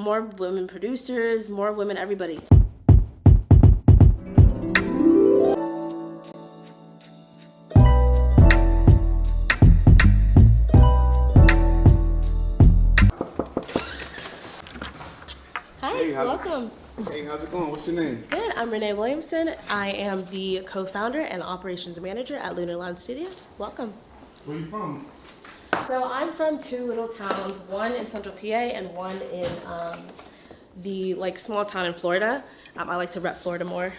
More women producers, more women everybody. Hi, Hey, welcome. Hey, how's it going? What's your name? Good, I'm Renee Williamson. I am the co-founder and operations manager at Lunar Lounge Studios. Welcome. Where you from? So I'm from two little towns, one in central PA and one in the small town in Florida. I like to rep Florida more.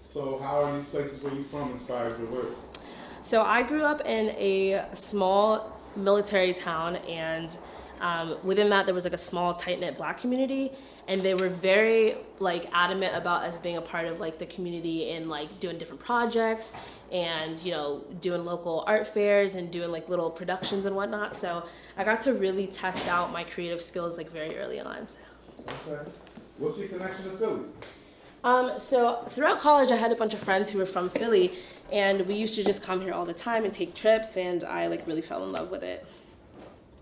So how are these places where you from inspired your work? So I grew up in a small military town, and within that there was a small tight-knit Black community, and they were very adamant about us being a part of the community and doing different projects and doing local art fairs and doing little productions and whatnot. So I got to really test out my creative skills very early on. Okay. What's your connection to Philly? So throughout college I had a bunch of friends who were from Philly, and we used to just come here all the time and take trips, and I really fell in love with it.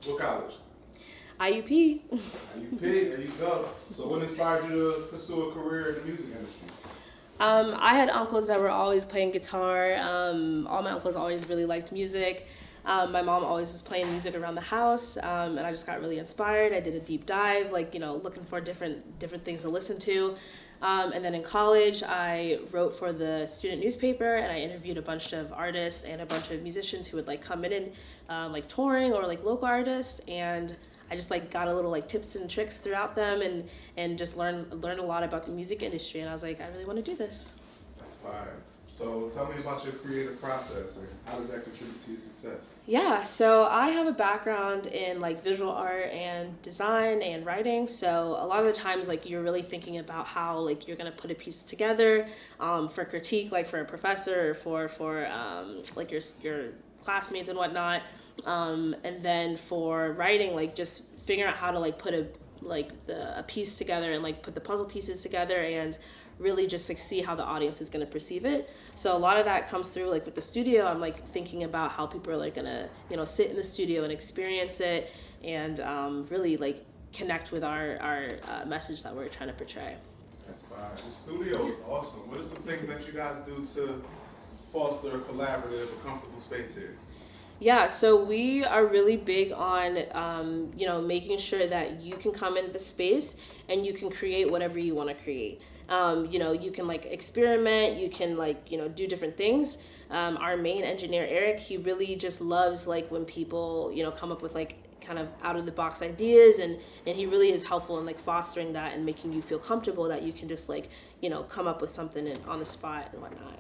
What college? IUP. IUP, there you go. So what inspired you to pursue a career in the music industry? I had uncles that were always playing guitar. All my uncles always really liked music. My mom always was playing music around the house, and I just got really inspired. I did a deep dive, looking for different things to listen to. And then in college, I wrote for the student newspaper, and I interviewed a bunch of artists and a bunch of musicians who would come in and touring or local artists, and I just got a little tips and tricks throughout them, and just learned a lot about the music industry, and I was I really want to do this. That's fire. So tell me about your creative process and how does that contribute to your success? Yeah, so I have a background in visual art and design and writing. So a lot of the times you're really thinking about how you're gonna put a piece together for critique, for a professor or for your classmates and whatnot. And then for writing, just figuring out how to put a piece together and put the puzzle pieces together and really just see how the audience is going to perceive it. So a lot of that comes through with the studio. I'm thinking about how people are gonna sit in the studio and experience it, and really connect with our message that we're trying to portray. That's fire. The studio is awesome. What are some things that you guys do to foster a collaborative, a comfortable space here? Yeah, so we are really big on, making sure that you can come into the space and you can create whatever you want to create. You can experiment, you can do different things. Our main engineer, Eric, he really just loves when people, come up with kind of out of the box ideas, and he really is helpful in fostering that and making you feel comfortable that you can just come up with something on the spot and whatnot.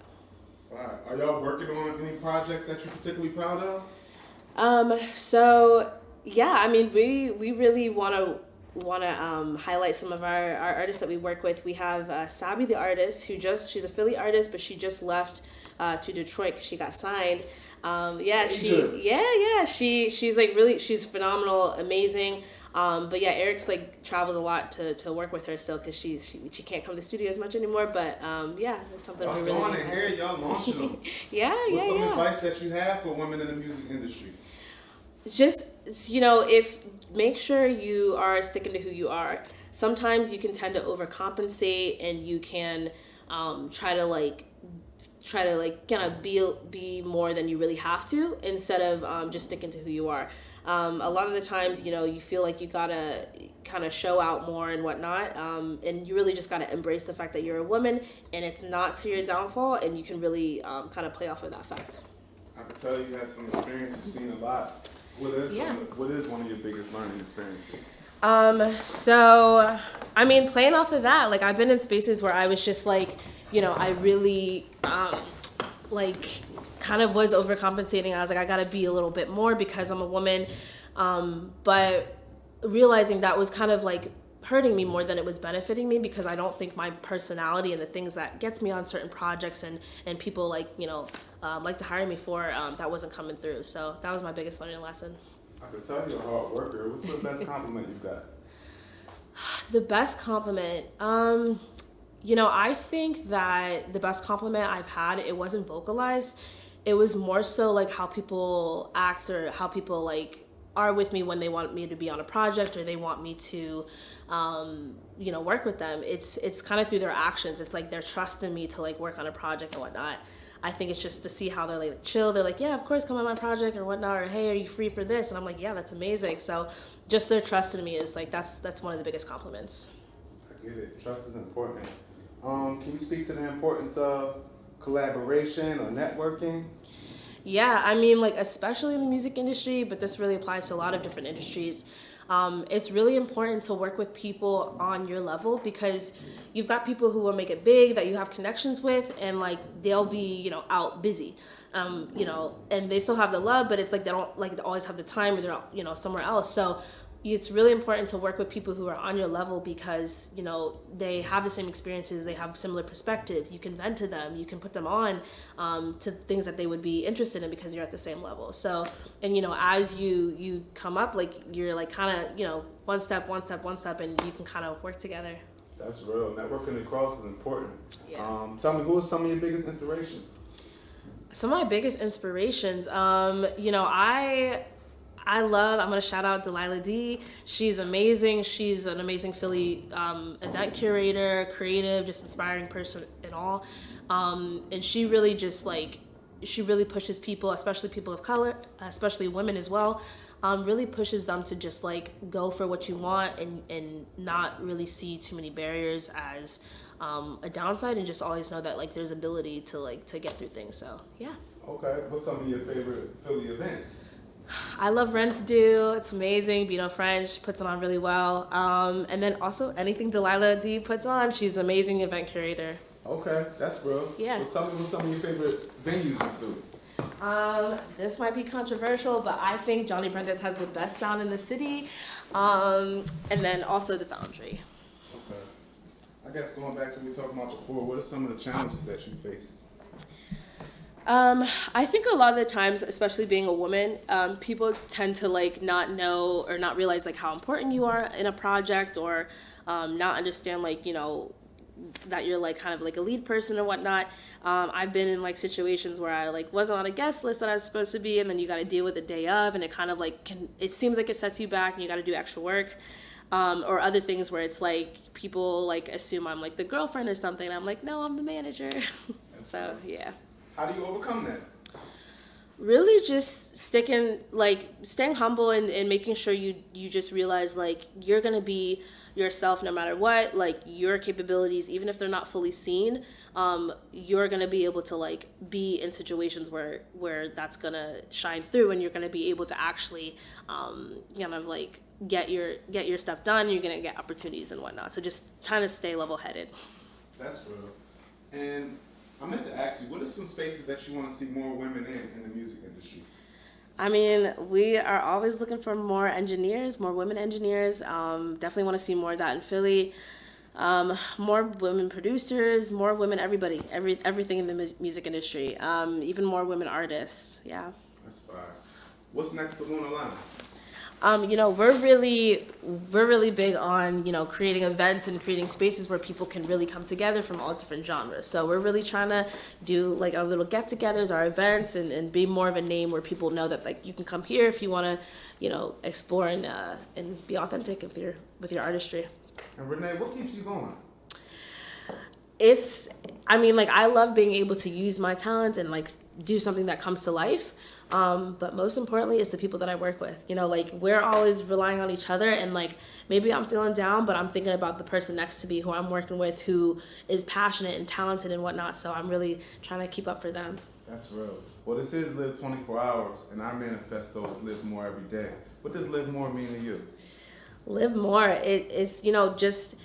Right. Are y'all working on any projects that you're particularly proud of? So yeah, I mean, we really want to highlight some of our artists that we work with. We have Sabi the artist, she's a Philly artist, but she just left to Detroit because she got signed. She's phenomenal, amazing. But yeah, Eric's travels a lot to work with her still because she can't come to the studio as much anymore. But yeah, that's something we really. Y'all going in here, y'all launching them. What's some advice that you have for women in the music industry? Just make sure you are sticking to who you are. Sometimes you can tend to overcompensate, and you can try to kind of be more than you really have to, instead of just sticking to who you are. A lot of the times, you feel you gotta kind of show out more and whatnot, and you really just gotta embrace the fact that you're a woman, and it's not to your downfall, and you can really kind of play off of that fact. I can tell you had some experience. You've seen a lot. What is one of your biggest learning experiences? So, I mean, playing off of that, I've been in spaces where I was just I really kind of was overcompensating. I was I gotta be a little bit more because I'm a woman, but realizing that was kind of hurting me more than it was benefiting me, because I don't think my personality and the things that gets me on certain projects and people like to hire me for, that wasn't coming through. So that was my biggest learning lesson. I can tell you're a hard worker. What's the best compliment you've got? The best compliment, I think that the best compliment I've had, it wasn't vocalized. It was more so how people act, or how people are with me when they want me to be on a project or they want me to work with them. It's kind of through their actions. It's like they're trusting me to like work on a project and whatnot. I think it's just to see how they're like chill. They're like, yeah, of course, come on my project or whatnot, or hey, are you free for this? And I'm like, yeah, that's amazing. So just their trust in me is like that's one of the biggest compliments. I get it. Trust is important. Can you speak to the importance of collaboration or networking? Yeah, I mean, like, especially in the music industry, but this really applies to a lot of different industries. It's really important to work with people on your level because you've got people who will make it big that you have connections with, and like they'll be, out busy, and they still have the love, but it's like they don't like always have the time, or they're, somewhere else. So it's really important to work with people who are on your level because they have the same experiences, they have similar perspectives. You can vent to them, you can put them on to things that they would be interested in because you're at the same level. So, and as you come up, like you're like kind of one step, and you can kind of work together. That's real. Networking across is important. Yeah. Tell me, who are some of your biggest inspirations? Some of my biggest inspirations, I'm going to shout out Delilah D. She's amazing. She's an amazing Philly event curator, creative, just inspiring person and all. And she really she really pushes people, especially people of color, especially women as well, really pushes them to just like go for what you want and not really see too many barriers as a downside, and just always know that like there's ability to get through things. So yeah. Okay. What's some of your favorite Philly events? I love Rent Do. It's amazing. Bino French puts it on really well. And then also anything Delilah D puts on, she's an amazing event curator. Okay, that's real. Yeah. Well, tell me what's some of your favorite venues in Philly? This might be controversial, but I think Johnny Brenda's has the best sound in the city. And then also the Foundry. Okay. I guess going back to what we were talking about before, what are some of the challenges that you faced? I think a lot of the times, especially being a woman, people tend to like not know or not realize like how important you are in a project, or not understand like that you're like kind of like a lead person or whatnot. I've been in like situations where I like wasn't on a guest list that I was supposed to be, and then you got to deal with the day of, and it kind of like it seems like it sets you back, and you got to do extra work. Or other things where it's like people like assume I'm like the girlfriend or something, and I'm like, no, I'm the manager. So yeah. How do you overcome that? Really just staying humble and making sure you just realize like you're gonna be yourself no matter what, like your capabilities, even if they're not fully seen, you're gonna be able to like be in situations where that's gonna shine through, and you're gonna be able to actually kind of like get your stuff done. You're gonna get opportunities and whatnot. So just trying to stay level-headed. That's real. And I meant to ask you, what are some spaces that you want to see more women in the music industry? I mean, we are always looking for more engineers, more women engineers. Definitely want to see more of that in Philly. More women producers, more women, everything in the music industry. Even more women artists. Yeah. That's fire. What's next for Lunar Line? We're really big on, creating events and creating spaces where people can really come together from all different genres. So we're really trying to do like our little get-togethers, our events, and be more of a name where people know that like you can come here if you want to, explore and be authentic with your artistry. And Renee, what keeps you going? I love being able to use my talents and like do something that comes to life. But most importantly, it's the people that I work with. We're always relying on each other, and like maybe I'm feeling down, but I'm thinking about the person next to me who I'm working with, who is passionate and talented and whatnot. So I'm really trying to keep up for them. That's real. Well, this is Live 24 Hours, and our manifesto is Live More Every Day. What does Live More mean to you? Live more. It's just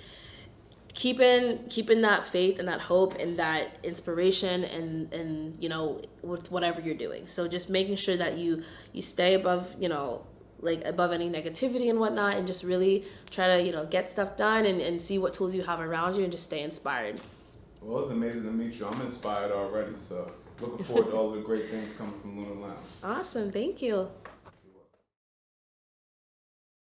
keeping that faith and that hope and that inspiration and with whatever you're doing. So just making sure that you stay above above any negativity and whatnot, and just really try to get stuff done and see what tools you have around you, and just stay inspired. Well, it's amazing to meet you. I'm inspired already, so looking forward to all the great things coming from Lunar Lounge. Awesome. Thank you.